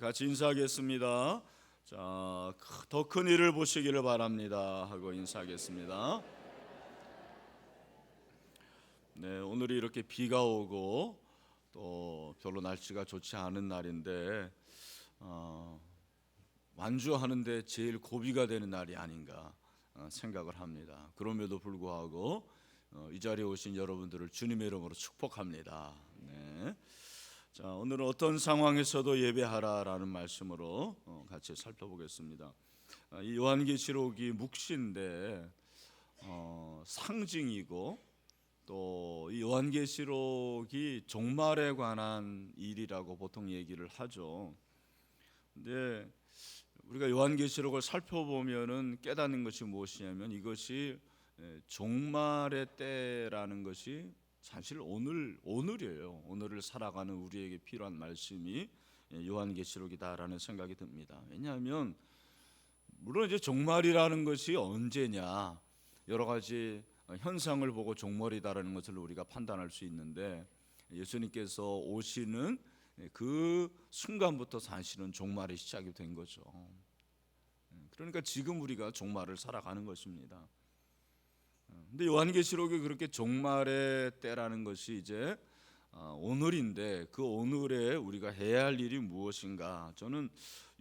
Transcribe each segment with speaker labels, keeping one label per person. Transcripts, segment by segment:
Speaker 1: 같이 인사하겠습니다. 자, 더 큰 일을 보시기를 바랍니다 하고 인사하겠습니다. 네, 오늘이 이렇게 비가 오고 또 별로 날씨가 좋지 않은 날인데 완주하는데 제일 고비가 되는 날이 아닌가 생각을 합니다. 그럼에도 불구하고 이 자리에 오신 여러분들을 주님의 이름으로 축복합니다. 네. 자, 오늘은 어떤 상황에서도 예배하라라는 말씀으로 같이 살펴보겠습니다. 이 요한계시록이 묵시인데 상징이고 또 이 요한계시록이 종말에 관한 일이라고 보통 얘기를 하죠. 근데 우리가 요한계시록을 살펴보면은 깨닫는 것이 무엇이냐면 이것이 종말의 때라는 것이 사실 오늘이에요. 오늘을 살아가는 우리에게 필요한 말씀이 요한계시록이다라는 생각이 듭니다. 왜냐하면 물론 이제 종말이라는 것이 언제냐 여러 가지 현상을 보고 종말이다라는 것을 우리가 판단할 수 있는데 예수님께서 오시는 그 순간부터 사실은 종말이 시작이 된 거죠. 그러니까 지금 우리가 종말을 살아가는 것입니다. 근데 요한계시록이 그렇게 종말의 때라는 것이 이제 오늘인데 그 오늘에 우리가 해야 할 일이 무엇인가? 저는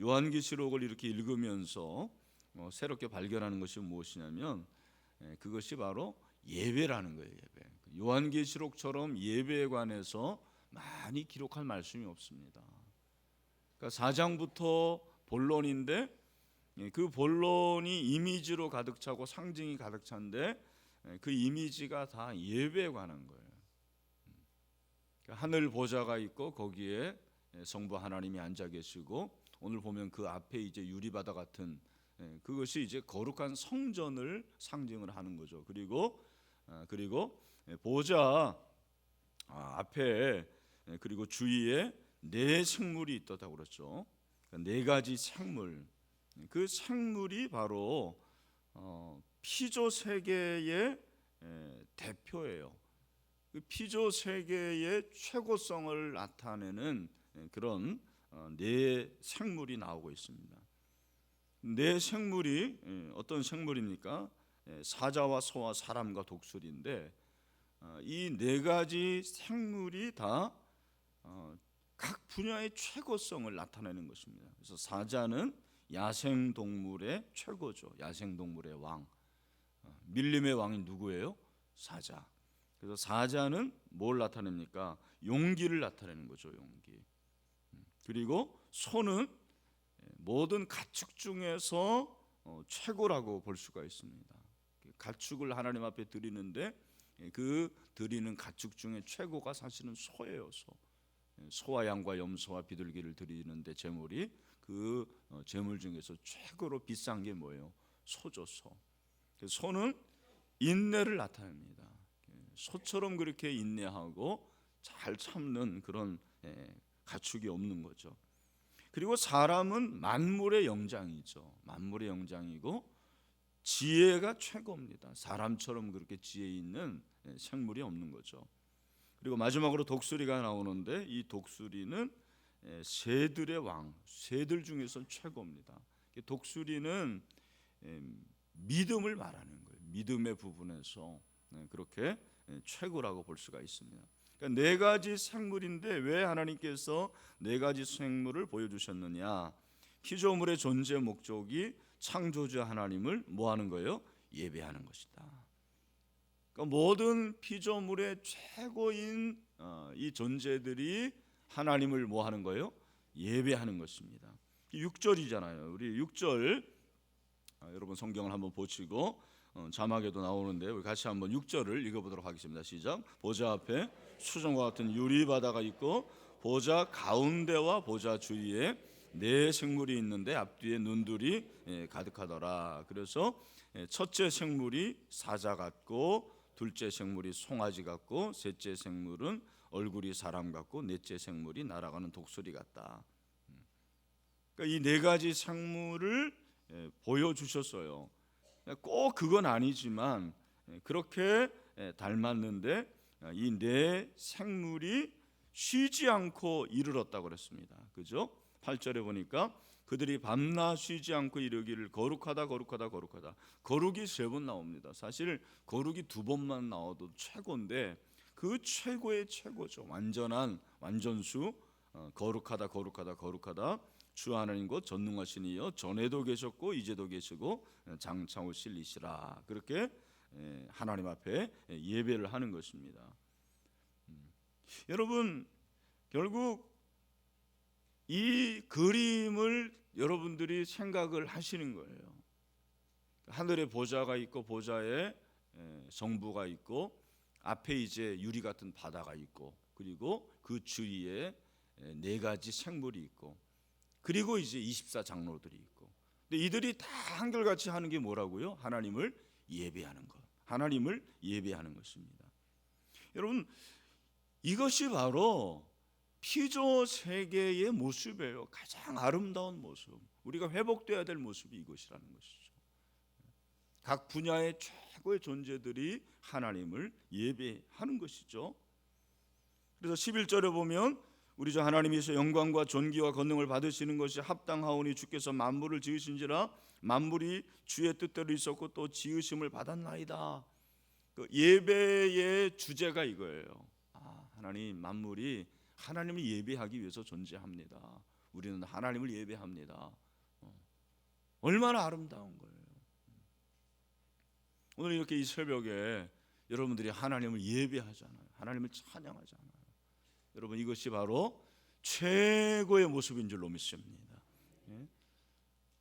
Speaker 1: 요한계시록을 이렇게 읽으면서 새롭게 발견하는 것이 무엇이냐면 그것이 바로 예배라는 거예요. 예배. 요한계시록처럼 예배에 관해서 많이 기록할 말씀이 없습니다. 그러니까 4장부터 본론인데 그 본론이 이미지로 가득 차고 상징이 가득 찬데 그 이미지가 다 예배에 관한 거예요. 하늘 보좌가 있고 거기에 성부 하나님이 앉아 계시고 오늘 보면 그 앞에 이제 유리바다 같은 그것이 이제 거룩한 성전을 상징을 하는 거죠. 그리고 보좌 앞에 그리고 주위에 네 생물이 있다고 그랬죠. 네 가지 생물. 그 생물이 바로 피조 세계의 대표예요. 그 피조 세계의 최고성을 나타내는 그런 네 생물이 나오고 있습니다. 네 생물이 어떤 생물입니까? 사자와 소와 사람과 독수리인데 이 네 가지 생물이 다 각 분야의 최고성을 나타내는 것입니다. 그래서 사자는 야생 동물의 최고죠. 야생 동물의 왕. 밀림의 왕이 누구예요? 사자. 그래서 사자는 뭘 나타냅니까? 용기를 나타내는 거죠. 용기. 그리고 소는 모든 가축 중에서 최고라고 볼 수가 있습니다. 가축을 하나님 앞에 드리는데 그 드리는 가축 중에 최고가 사실은 소예요. 소와 양과 염소와 비둘기를 드리는데 제물이 그 제물 중에서 최고로 비싼 게 뭐예요? 소죠. 소는 인내를 나타냅니다. 소처럼 그렇게 인내하고 잘 참는 그런 가축이 없는 거죠. 그리고 사람은 만물의 영장이죠. 만물의 영장이고 지혜가 최고입니다. 사람처럼 그렇게 지혜 있는 생물이 없는 거죠. 그리고 마지막으로 독수리가 나오는데 이 독수리는 새들의 왕, 새들 중에서 최고입니다. 독수리는 믿음을 말하는 거예요. 믿음의 부분에서 그렇게 최고라고 볼 수가 있습니다. 그러니까 네 가지 생물인데 왜 하나님께서 네 가지 생물을 보여주셨느냐? 피조물의 존재 목적이 창조주 하나님을 뭐하는 거예요? 예배하는 것이다. 그러니까 모든 피조물의 최고인 이 존재들이 하나님을 뭐하는 거예요? 예배하는 것입니다. 6절이잖아요. 우리 6절 여러분 성경을 한번 보시고 자막에도 나오는데 우리 같이 한번 6절을 읽어보도록 하겠습니다. 시작. 보좌 앞에 수정과 같은 유리바다가 있고 보좌 가운데와 보좌 주위에 네 생물이 있는데 앞뒤에 눈들이 가득하더라. 그래서 첫째 생물이 사자 같고 둘째 생물이 송아지 같고 셋째 생물은 얼굴이 사람 같고 넷째 생물이 날아가는 독수리 같다. 그러니까 이 네 가지 생물을 보여주셨어요. 꼭 그건 아니지만 그렇게 닮았는데 이 네 생물이 쉬지 않고 이르렀다고 그랬습니다. 그죠? 8절에 보니까 그들이 밤낮 쉬지 않고 이르기를 거룩하다 거룩하다 거룩하다. 거룩이 3번 나옵니다. 사실 거룩이 2번만 나와도 최고인데 그 최고의 최고죠. 완전한 완전수. 거룩하다 거룩하다 거룩하다. 주 하나님 곧 전능하신 이여 전에도 계셨고 이제도 계시고 장차 오실 이시라. 그렇게 하나님 앞에 예배를 하는 것입니다. 여러분, 결국 이 그림을 여러분들이 생각을 하시는 거예요. 하늘에 보좌가 있고 보좌에 성부가 있고 앞에 이제 유리 같은 바다가 있고 그리고 그 주위에 4가지 생물이 있고 그리고 이제 24장로들이 있고, 근데 이들이 다 한결같이 하는 게 뭐라고요? 하나님을 예배하는 것, 하나님을 예배하는 것입니다. 여러분, 이것이 바로 피조 세계의 모습이에요. 가장 아름다운 모습, 우리가 회복돼야 될 모습이 이것이라는 것이죠. 각 분야의 최고의 존재들이 하나님을 예배하는 것이죠. 그래서 11절에 보면 우리 주 하나님이서 영광과 존귀와 권능을 받으시는 것이 합당하오니 주께서 만물을 지으신지라 만물이 주의 뜻대로 있었고 또 지으심을 받았나이다. 그 예배의 주제가 이거예요. 하나님, 만물이 하나님을 예배하기 위해서 존재합니다. 우리는 하나님을 예배합니다. 얼마나 아름다운 거예요. 오늘 이렇게 이 새벽에 여러분들이 하나님을 예배하잖아요. 하나님을 찬양하잖아요. 여러분, 이것이 바로 최고의 모습인 줄로 믿습니다.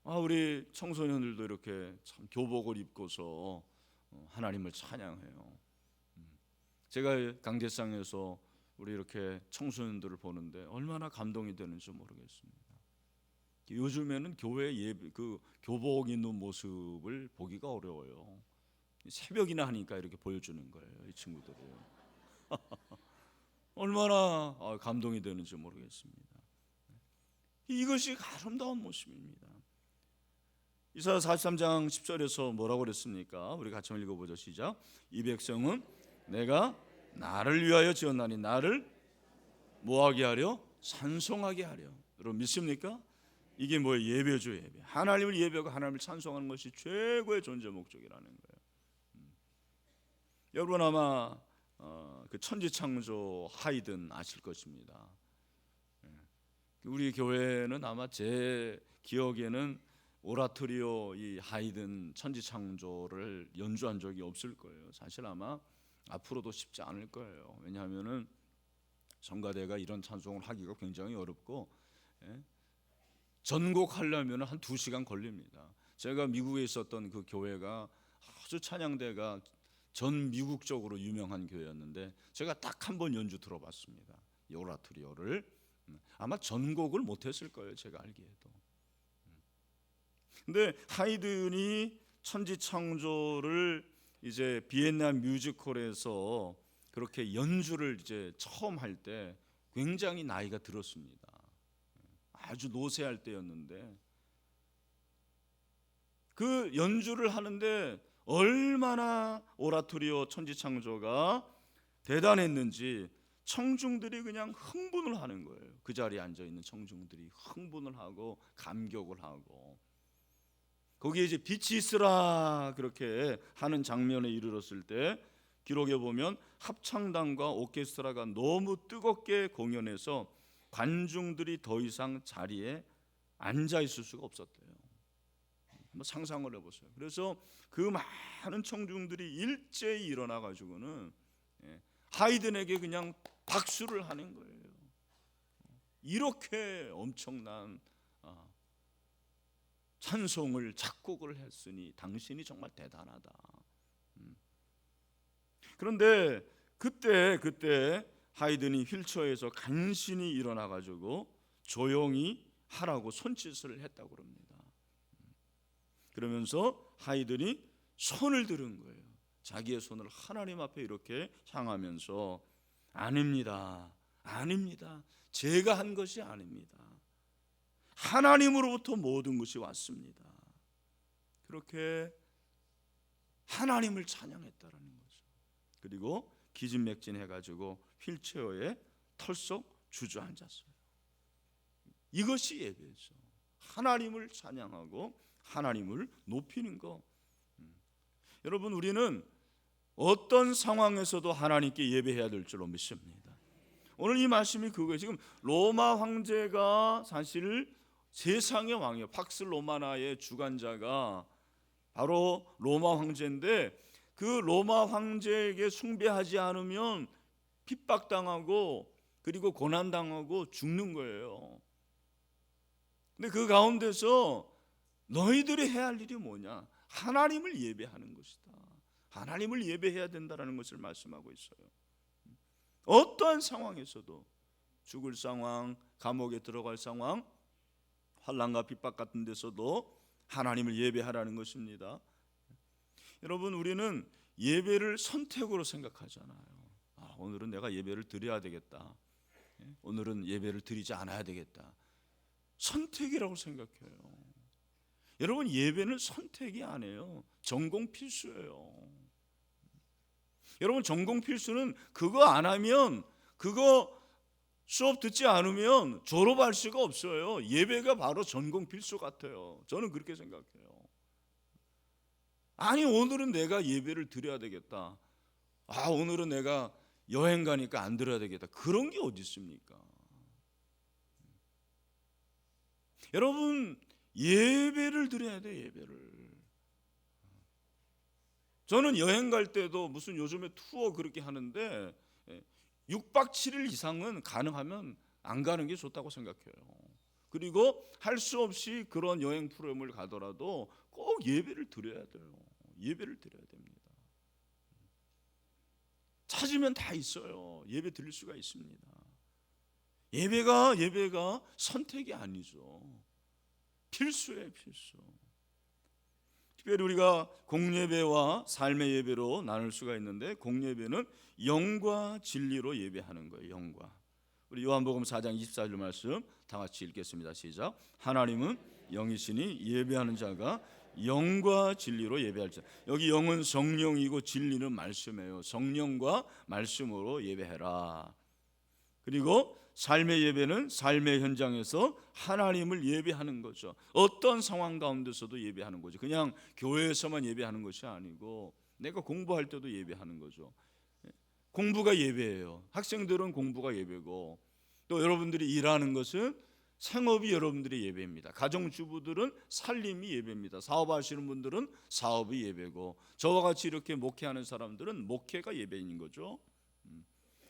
Speaker 1: 우리 청소년들도 이렇게 참 교복을 입고서 하나님을 찬양해요. 제가 강대상에서 우리 이렇게 청소년들을 보는데 얼마나 감동이 되는지 모르겠습니다. 요즘에는 교회 예배 그 교복 입는 모습을 보기가 어려워요. 새벽이나 하니까 이렇게 보여주는 거예요, 이 친구들이. 얼마나 감동이 되는지 모르겠습니다. 이것이 아름다운 모습입니다. 이사야 43장 10절에서 뭐라고 그랬습니까? 우리 같이 한번 읽어보죠. 시작. 이 백성은 내가 나를 위하여 지었나니 나를 뭐하게 하려? 찬송하게 하려. 여러분 믿습니까? 이게 뭐예요? 예배죠, 예배. 하나님을 예배하고 하나님을 찬송하는 것이 최고의 존재 목적이라는 거예요. 여러분 아마 그 천지창조 하이든 아실 것입니다. 우리 교회는 아마 제 기억에는 오라토리오 이 하이든 천지창조를 연주한 적이 없을 거예요. 사실 아마 앞으로도 쉽지 않을 거예요. 왜냐하면은 성가대가 이런 찬송을 하기가 굉장히 어렵고 전곡하려면 한 2시간 걸립니다. 제가 미국에 있었던 그 교회가 아주 찬양대가 전 미국적으로 유명한 교회였는데 제가 딱 한 번 연주 들어봤습니다. 이 오라토리오를. 아마 전곡을 못했을 거예요, 제가 알기에도. 근데 하이든이 천지창조를 이제 비엔나 뮤지컬에서 그렇게 연주를 이제 처음 할 때 굉장히 나이가 들었습니다. 아주 노쇠할 때였는데 그 연주를 하는데 얼마나 오라토리오 천지창조가 대단했는지 청중들이 그냥 흥분을 하는 거예요. 그 자리에 앉아 있는 청중들이 흥분을 하고 감격을 하고 거기에 이제 빛이 있으라 그렇게 하는 장면에 이르렀을 때 기록에 보면 합창단과 오케스트라가 너무 뜨겁게 공연해서 관중들이 더 이상 자리에 앉아 있을 수가 없었대요. 한번 상상을 해보세요. 그래서 그 많은 청중들이 일제히 일어나 가지고는 하이든에게 그냥 박수를 하는 거예요. 이렇게 엄청난 찬송을 작곡을 했으니 당신이 정말 대단하다. 그런데 그때 하이든이 휠체어에서 간신히 일어나 가지고 조용히 하라고 손짓을 했다고 그럽니다. 그러면서 하이든이 손을 들은 거예요. 자기의 손을 하나님 앞에 이렇게 향하면서 아닙니다. 아닙니다. 제가 한 것이 아닙니다. 하나님으로부터 모든 것이 왔습니다. 그렇게 하나님을 찬양했다라는 거죠. 그리고 기진맥진해가지고 휠체어에 털썩 주저앉았어요. 이것이 예배죠. 하나님을 찬양하고 하나님을 높이는 거. 여러분, 우리는 어떤 상황에서도 하나님께 예배해야 될 줄로 믿습니다. 오늘 이 말씀이 그거예요. 지금 로마 황제가 사실 세상의 왕이에요. 팍스 로마나의 주관자가 바로 로마 황제인데, 그 로마 황제에게 숭배하지 않으면 핍박당하고 그리고 고난당하고 죽는 거예요. 근데 그 가운데서 너희들이 해야 할 일이 뭐냐? 하나님을 예배하는 것이다. 하나님을 예배해야 된다라는 것을 말씀하고 있어요. 어떠한 상황에서도, 죽을 상황, 감옥에 들어갈 상황, 환난과 핍박 같은 데서도 하나님을 예배하라는 것입니다. 여러분, 우리는 예배를 선택으로 생각하잖아요. 오늘은 내가 예배를 드려야 되겠다. 오늘은 예배를 드리지 않아야 되겠다. 선택이라고 생각해요. 여러분, 예배는 선택이 아니에요. 전공 필수예요. 여러분, 전공 필수는 그거 안 하면, 그거 수업 듣지 않으면 졸업할 수가 없어요. 예배가 바로 전공 필수 같아요. 저는 그렇게 생각해요. 아니, 오늘은 내가 예배를 드려야 되겠다. 오늘은 내가 여행 가니까 안 드려야 되겠다. 그런 게 어디 있습니까? 여러분, 예배를 드려야 돼, 예배를. 저는 여행 갈 때도 무슨 요즘에 투어 그렇게 하는데 6박 7일 이상은 가능하면 안 가는 게 좋다고 생각해요. 그리고 할 수 없이 그런 여행 프로그램을 가더라도 꼭 예배를 드려야 돼요. 예배를 드려야 됩니다. 찾으면 다 있어요. 예배 드릴 수가 있습니다. 예배가 선택이 아니죠. 필수예요, 필수. 특별히 우리가 공예배와 삶의 예배로 나눌 수가 있는데, 공예배는 영과 진리로 예배하는 거예요. 영과. 우리 요한복음 4장 24절 말씀 다 같이 읽겠습니다. 시작. 하나님은 영이시니 예배하는 자가 영과 진리로 예배할 자. 여기 영은 성령이고 진리는 말씀이에요. 성령과 말씀으로 예배해라. 그리고 삶의 예배는 삶의 현장에서 하나님을 예배하는 거죠. 어떤 상황 가운데서도 예배하는 거죠. 그냥 교회에서만 예배하는 것이 아니고 내가 공부할 때도 예배하는 거죠. 공부가 예배예요. 학생들은 공부가 예배고, 또 여러분들이 일하는 것은 생업이 여러분들의 예배입니다. 가정주부들은 살림이 예배입니다. 사업하시는 분들은 사업이 예배고, 저와 같이 이렇게 목회하는 사람들은 목회가 예배인 거죠.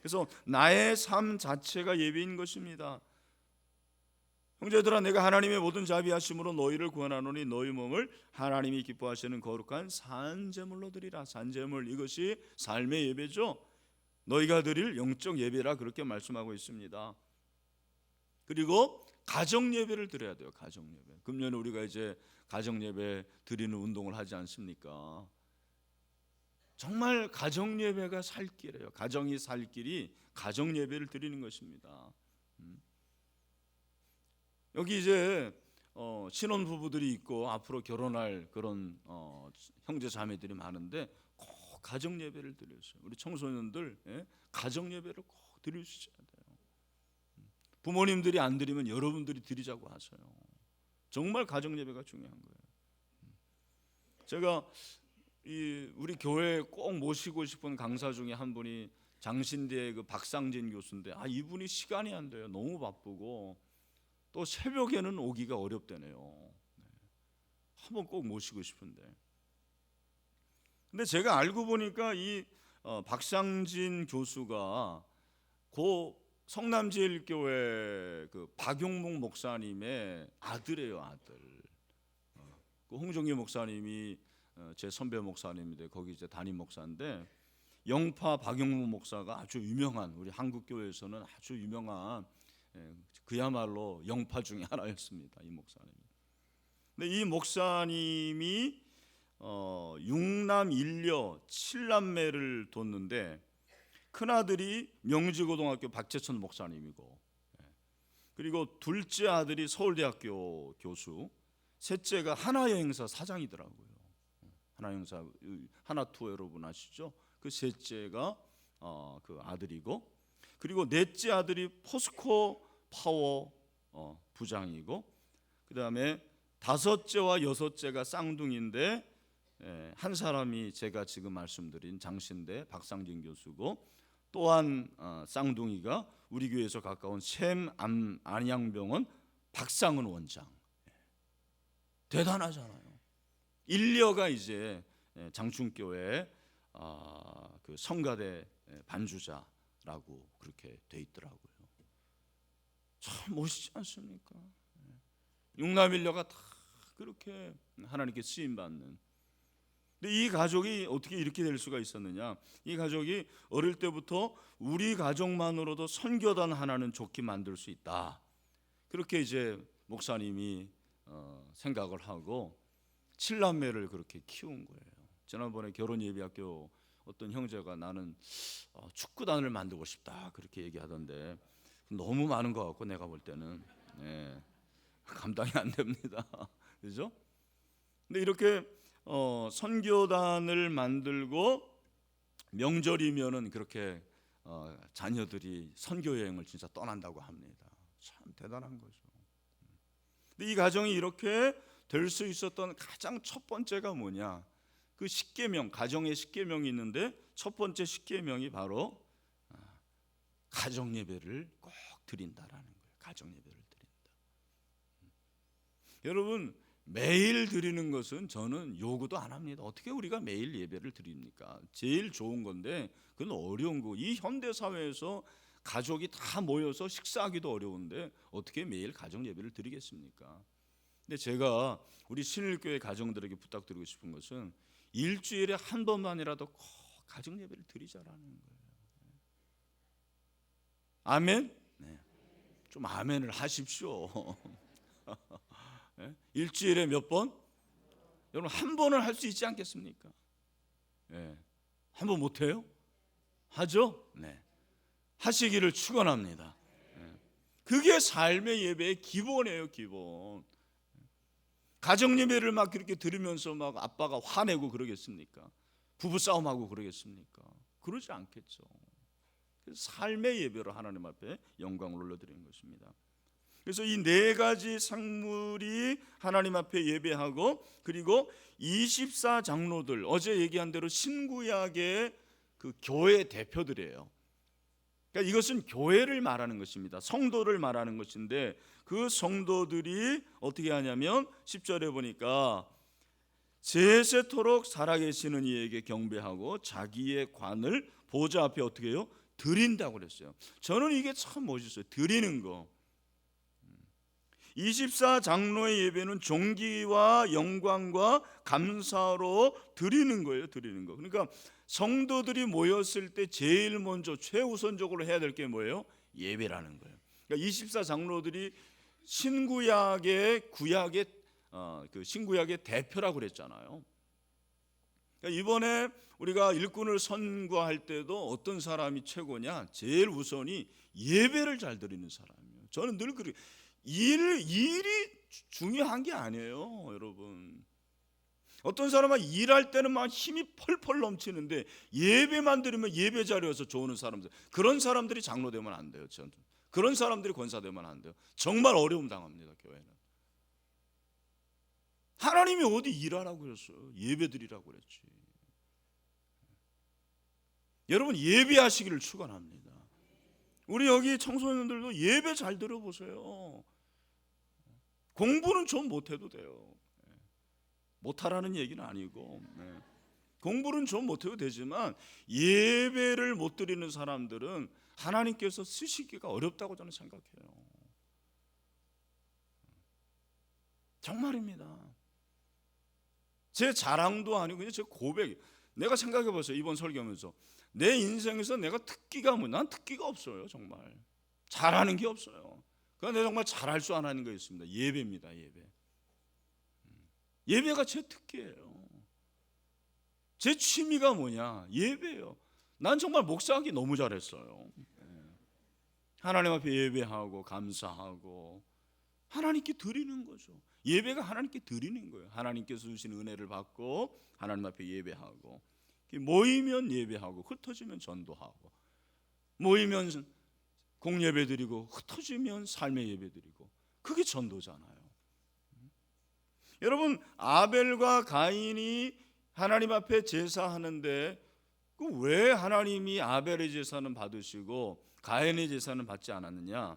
Speaker 1: 그래서 나의 삶 자체가 예배인 것입니다. 형제들아, 내가 하나님의 모든 자비하심으로 너희를 구원하노니 너희 몸을 하나님이 기뻐하시는 거룩한 산제물로 드리라. 산제물, 이것이 삶의 예배죠. 너희가 드릴 영적 예배라, 그렇게 말씀하고 있습니다. 그리고 가정 예배를 드려야 돼요. 가정 예배. 금년에 우리가 이제 가정 예배 드리는 운동을 하지 않습니까? 정말 가정 예배가 살 길이에요. 가정이 살 길이 가정 예배를 드리는 것입니다. 여기 이제 신혼 부부들이 있고 앞으로 결혼할 그런 형제 자매들이 많은데 꼭 가정 예배를 드렸어요. 우리 청소년들 가정 예배를 꼭 드리셔야 돼요. 부모님들이 안 드리면 여러분들이 드리자고 하세요. 정말 가정 예배가 중요한 거예요. 제가 우리 교회에 꼭 모시고 싶은 강사 중에 한 분이 장신대의 그 박상진 교수인데, 이분이 시간이 안 돼요. 너무 바쁘고 또 새벽에는 오기가 어렵다네요. 한번 꼭 모시고 싶은데. 근데 제가 알고 보니까 이 박상진 교수가 고 성남제일교회 그 박용목 목사님의 아들이에요, 아들. 그 홍종기 목사님이 제 선배 목사님인데 거기 이제 담임 목사인데, 영파 박용목 목사가 아주 유명한, 우리 한국 교회에서는 아주 유명한 그야말로 영파 중에 하나였습니다, 이 목사님이. 근데 이 목사님이 6남 1녀 7남매를 뒀는데, 큰아들이 명지고등학교 박재천 목사님이고, 그리고 둘째 아들이 서울대학교 교수, 셋째가 하나여행사 사장이더라고요. 하나여행사, 하나투어 여러분 아시죠? 그 셋째가 그 아들이고, 그리고 넷째 아들이 포스코 파워 부장이고, 그 다음에 다섯째와 여섯째가 쌍둥이인데 한 사람이 제가 지금 말씀드린 장신대 박상진 교수고, 또한 쌍둥이가 우리 교회에서 가까운 샘 안양병원 박상은 원장. 대단하잖아요. 일녀가 이제 장충교회 그 성가대 반주자라고 그렇게 돼 있더라고요. 참 멋있지 않습니까? 육남일녀가 다 그렇게 하나님께 쓰임 받는. 근데 이 가족이 어떻게 이렇게 될 수가 있었느냐? 이 가족이 어릴 때부터 우리 가족만으로도 선교단 하나는 좋게 만들 수 있다, 그렇게 이제 목사님이 생각을 하고 7남매를 그렇게 키운 거예요. 지난번에 결혼예비학교 어떤 형제가 나는 축구단을 만들고 싶다 그렇게 얘기하던데, 너무 많은 것 같고 내가 볼 때는 감당이 안 됩니다. 그죠? 근데 이렇게 선교단을 만들고 명절이면은 그렇게 자녀들이 선교 여행을 진짜 떠난다고 합니다. 참 대단한 거죠. 근데 이 가정이 이렇게 될 수 있었던 가장 첫 번째가 뭐냐? 그 십계명, 가정의 십계명이 있는데 첫 번째 십계명이 바로 가정 예배를 꼭 드린다라는 거예요. 가정 예배를 드린다. 여러분, 매일 드리는 것은 저는 요구도 안 합니다. 어떻게 우리가 매일 예배를 드립니까? 제일 좋은 건데 그건 어려운 거. 이 현대 사회에서 가족이 다 모여서 식사하기도 어려운데 어떻게 매일 가정 예배를 드리겠습니까? 근데 제가 우리 신일교회 가정들에게 부탁드리고 싶은 것은 일주일에 한 번만이라도 꼭 가정 예배를 드리자라는 거예요. 아멘? 네. 좀 아멘을 하십시오. 일주일에 몇 번? 여러분 한 번은 할 수 있지 않겠습니까? 한 번 못해요? 하죠? 네. 하시기를 축원합니다. 그게 삶의 예배의 기본이에요, 기본. 가정 예배를 막 그렇게 들으면서 막 아빠가 화내고 그러겠습니까? 부부 싸움하고 그러겠습니까? 그러지 않겠죠. 삶의 예배로 하나님 앞에 영광을 올려드리는 것입니다. 그래서 이 네 가지 상물이 하나님 앞에 예배하고, 그리고 24장로들, 어제 얘기한 대로 신구약의 그 교회 대표들이에요. 그러니까 이것은 교회를 말하는 것입니다. 성도를 말하는 것인데, 그 성도들이 어떻게 하냐면 10절에 보니까 세세토록 살아계시는 이에게 경배하고 자기의 관을 보좌 앞에 어떻게 해요? 드린다고 그랬어요. 저는 이게 참 멋있어요. 드리는 거. 24장로의 예배는 존귀와 영광과 감사로 드리는 거예요. 드리는 거. 그러니까 성도들이 모였을 때 제일 먼저 최우선적으로 해야 될 게 뭐예요? 예배라는 거예요. 그러니까 24장로들이 신구약의 그 신구약의 대표라고 그랬잖아요. 그러니까 이번에 우리가 일꾼을 선거할 때도 어떤 사람이 최고냐? 제일 우선이 예배를 잘 드리는 사람이에요. 저는 늘 그래요. 일이 중요한 게 아니에요, 여러분. 어떤 사람은 일할 때는 막 힘이 펄펄 넘치는데 예배만 드리면 예배 자리에서 좋은 사람들, 그런 사람들이 장로 되면 안 돼요. 저는 그런 사람들이 권사 되면 안 돼요. 정말 어려움 당합니다, 교회는. 하나님이 어디 일하라고 그랬어요? 예배 드리라고 그랬지. 여러분 예배하시기를 축원합니다. 우리 여기 청소년들도 예배 잘 들어보세요. 공부는 좀 못해도 돼요. 못하라는 얘기는 아니고, 공부는 좀 못해도 되지만 예배를 못 드리는 사람들은 하나님께서 쓰시기가 어렵다고 저는 생각해요. 정말입니다. 제 자랑도 아니고 그냥 제 고백. 내가 생각해 보세요. 이번 설교하면서 내 인생에서 내가 특기가 난 특기가 없어요. 정말 잘하는 게 없어요. 그러니까 내가 정말 잘할 줄 아는 거 있습니다. 예배입니다. 예배가 제 특기예요. 제 취미가 뭐냐? 예배예요. 난 정말 목사하기 너무 잘했어요. 하나님 앞에 예배하고 감사하고 하나님께 드리는 거죠. 예배가 하나님께 드리는 거예요. 하나님께서 주신 은혜를 받고 하나님 앞에 예배하고, 모이면 예배하고, 흩어지면 전도하고, 모이면 공예배 드리고 흩어지면 삶의 예배 드리고, 그게 전도잖아요. 여러분, 아벨과 가인이 하나님 앞에 제사하는데 왜 하나님이 아벨의 제사는 받으시고 가인의 제사는 받지 않았느냐?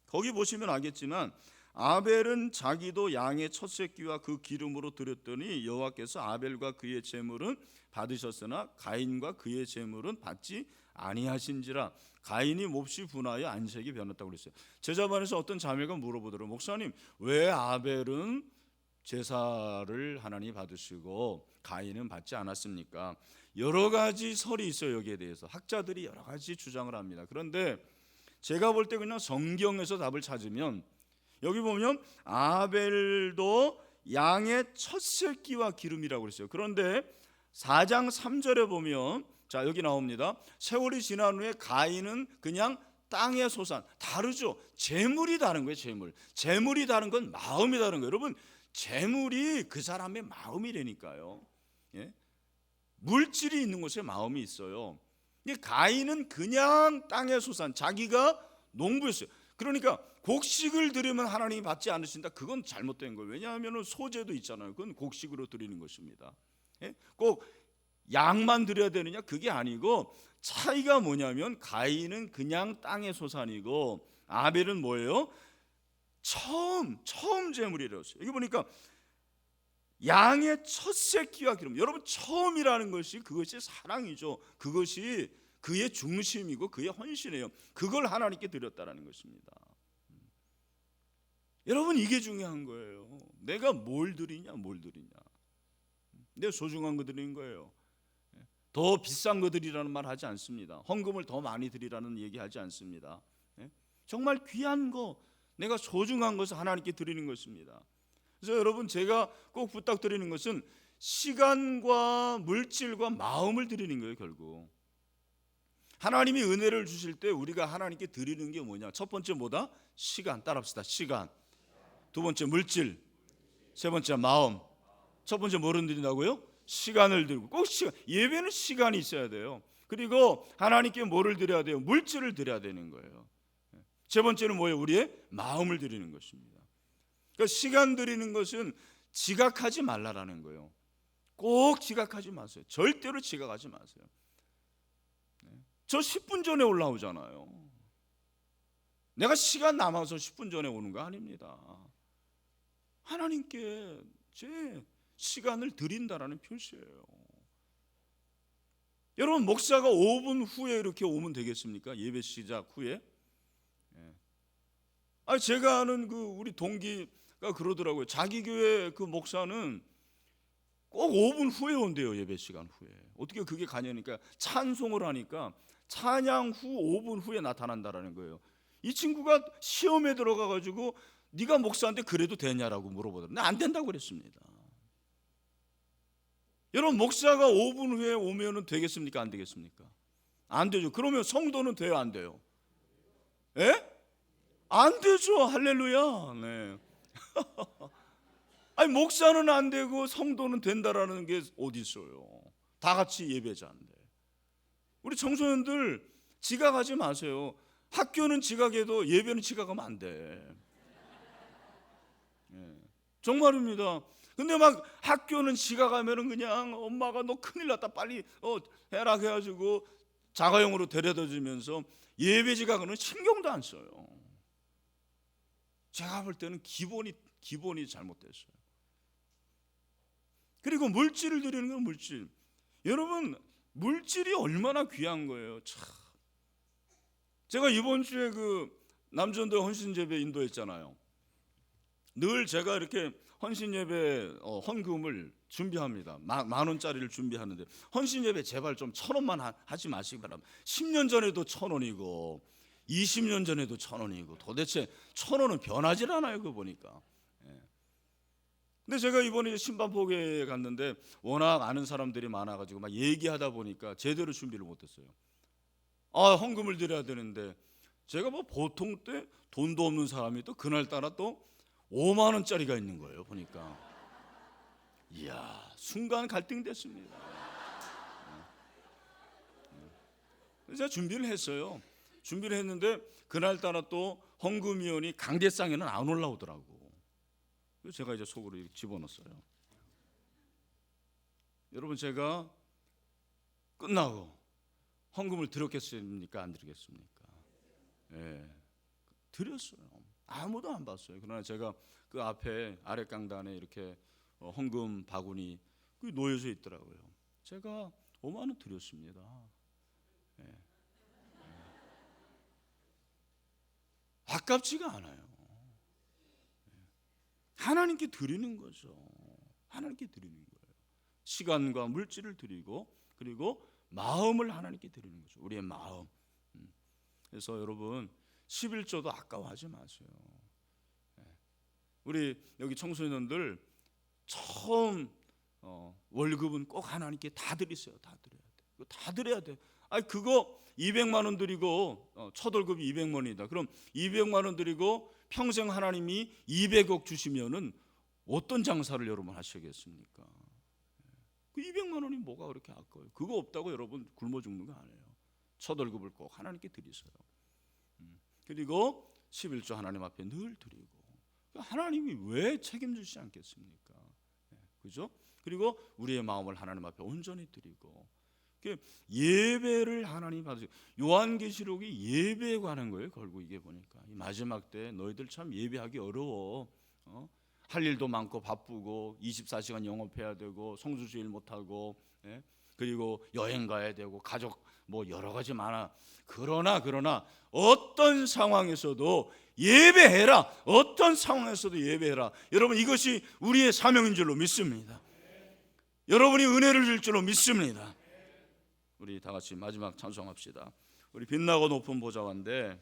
Speaker 1: 거기 보시면 알겠지만 아벨은 자기도 양의 첫 새끼와 그 기름으로 드렸더니 여호와께서 아벨과 그의 제물은 받으셨으나 가인과 그의 제물은 받지 아니하신지라. 가인이 몹시 분하여 안색이 변했다고 그랬어요. 제자반에서 어떤 자매가 물어보더라고요. 목사님, 왜 아벨은 제사를 하나님이 받으시고 가인은 받지 않았습니까? 여러 가지 설이 있어요. 여기에 대해서 학자들이 여러 가지 주장을 합니다. 그런데 제가 볼 때 그냥 성경에서 답을 찾으면, 여기 보면 아벨도 양의 첫 새끼와 기름이라고 그랬어요. 그런데 4장 3절에 보면, 자 여기 나옵니다. 세월이 지난 후에 가인은 그냥 땅의 소산. 다르죠. 재물이 다른 거예요. 재물이 다른 건 마음이 다른 거예요. 여러분, 재물이 그 사람의 마음이라니까요. 예? 물질이 있는 곳에 마음이 있어요. 가인은 그냥 땅의 소산, 자기가 농부였어요. 그러니까 곡식을 드리면 하나님이 받지 않으신다, 그건 잘못된 거예요. 왜냐하면 소제도 있잖아요. 그건 곡식으로 드리는 것입니다. 예? 꼭 양만 드려야 되느냐? 그게 아니고, 차이가 뭐냐면 가인은 그냥 땅의 소산이고 아벨은 뭐예요? 처음 제물이라고요. 여기 보니까 양의 첫 새끼와 기름. 여러분, 처음이라는 것이 그것이 사랑이죠. 그것이 그의 중심이고 그의 헌신이에요. 그걸 하나님께 드렸다라는 것입니다. 여러분, 이게 중요한 거예요. 내가 뭘 드리냐. 내 소중한 거 드리는 거예요. 더 비싼 거 드리라는 말 하지 않습니다. 헌금을 더 많이 드리라는 얘기 하지 않습니다. 정말 귀한 거, 내가 소중한 것을 하나님께 드리는 것입니다. 그래서 여러분, 제가 꼭 부탁드리는 것은 시간과 물질과 마음을 드리는 거예요. 결국 하나님이 은혜를 주실 때 우리가 하나님께 드리는 게 뭐냐? 첫 번째 뭐다? 시간. 따라합시다. 시간. 두 번째 물질. 세 번째 마음. 첫 번째 뭐를 드린다고요? 시간을 드리고. 꼭 시간. 예배는 시간이 있어야 돼요. 그리고 하나님께 뭐를 드려야 돼요? 물질을 드려야 되는 거예요. 세 번째는 뭐예요? 우리의 마음을 드리는 것입니다. 그러니까 시간 드리는 것은 지각하지 말라라는 거예요. 꼭 지각하지 마세요. 절대로 지각하지 마세요. 저 10분 전에 올라오잖아요. 내가 시간 남아서 10분 전에 오는 거 아닙니다. 하나님께 제 시간을 드린다라는 표시예요. 여러분, 목사가 5분 후에 이렇게 오면 되겠습니까? 예배 시작 후에? 제가 아는 그 우리 동기가 그러더라고요. 자기 교회 그 목사는 꼭 5분 후에 온대요. 예배 시간 후에. 어떻게 그게 가냐니까, 찬송을 하니까 찬양 후 5분 후에 나타난다라는 거예요. 이 친구가 시험에 들어가가지고 네가 목사한테 그래도 되냐라고 물어보더라고요. 안 된다고 그랬습니다. 여러분, 목사가 5분 후에 오면은 되겠습니까? 안 되겠습니까? 안 되죠. 그러면 성도는 돼요? 안 돼요? 예? 안 되죠. 할렐루야. 네. 아니, 목사는 안 되고 성도는 된다라는 게 어디 있어요? 다 같이 예배자인데. 우리 청소년들 지각하지 마세요. 학교는 지각해도 예배는 지각하면 안 돼. 정말입니다. 근데 막 학교는 지각하면은 그냥 엄마가 너 큰일 났다 빨리 해라 해가지고 자가용으로 데려다 주면서 예배 지각은 신경도 안 써요. 제가 볼 때는 기본이 잘못됐어요. 그리고 물질을 드리는 건 물질. 여러분, 물질이 얼마나 귀한 거예요. 참. 제가 이번 주에 그 남전도 헌신예배 인도했잖아요. 늘 제가 이렇게 헌신예배 헌금을 준비합니다. 10,000원짜리를 준비하는데, 헌신예배 제발 좀 1,000원만 하지 마시기 바랍니다. 10년 전에도 1,000원이고 20년 전에도 1,000원이고 도대체 1,000원은 변하질 않아요. 그거 보니까. 근데 제가 이번에 신반포교회에 갔는데 워낙 아는 사람들이 많아가지고 막 얘기하다 보니까 제대로 준비를 못했어요. 헌금을 드려야 되는데, 제가 뭐 보통 때 돈도 없는 사람이 또 그날따라 또 5만 원짜리가 있는 거예요. 보니까 이야, 순간 갈등됐습니다. 그래서 제가 준비를 했어요. 준비를 했는데 그날따라 또 헌금위원이 강대상에는 안 올라오더라고. 그래서 제가 이제 속으로 이렇게 집어넣었어요. 여러분, 제가 끝나고 헌금을 드렸겠습니까? 안 드리겠습니까? 예, 드렸어요. 아무도 안 봤어요. 그러나 제가 그 앞에 아래 강단에 이렇게 헌금 바구니 놓여져 있더라고요. 제가 5만 원 드렸습니다. 예. 아깝지가 않아요. 하나님께 드리는 거죠. 하나님께 드리는 거예요. 시간과 물질을 드리고, 그리고 마음을 하나님께 드리는 거죠. 우리의 마음. 그래서 여러분, 11조도 아까워하지 마세요. 우리 여기 청소년들 처음 월급은 꼭 하나님께 다 드리세요. 다 드려야 돼. 다 드려야 돼. 아니, 그거 200만 원 드리고 첫 월급이 200만 원이다. 그럼 200만 원 드리고 평생 하나님이 200억 주시면은 어떤 장사를 여러분 하시겠습니까? 그 200만 원이 뭐가 그렇게 아까워요? 그거 없다고 여러분 굶어 죽는 거 아니에요. 첫 월급을 꼭 하나님께 드리세요. 그리고 11조 하나님 앞에 늘 드리고, 하나님이 왜 책임지지 않겠습니까? 그죠? 그리고 우리의 마음을 하나님 앞에 온전히 드리고, 예배를 하나님 받으시고, 요한계시록이 예배에 관한 거예요. 결국 이게 보니까 이 마지막 때 너희들 참 예배하기 어려워. 할 일도 많고 바쁘고 24시간 영업해야 되고 성수주일 못하고, 그리고 여행 가야 되고 가족 뭐 여러 가지 많아. 그러나 어떤 상황에서도 예배해라. 어떤 상황에서도 예배해라. 여러분, 이것이 우리의 사명인 줄로 믿습니다. 여러분이 은혜를 줄 줄로 믿습니다. 우리 다 같이 마지막 찬송합시다. 우리 빛나고 높은 보좌관데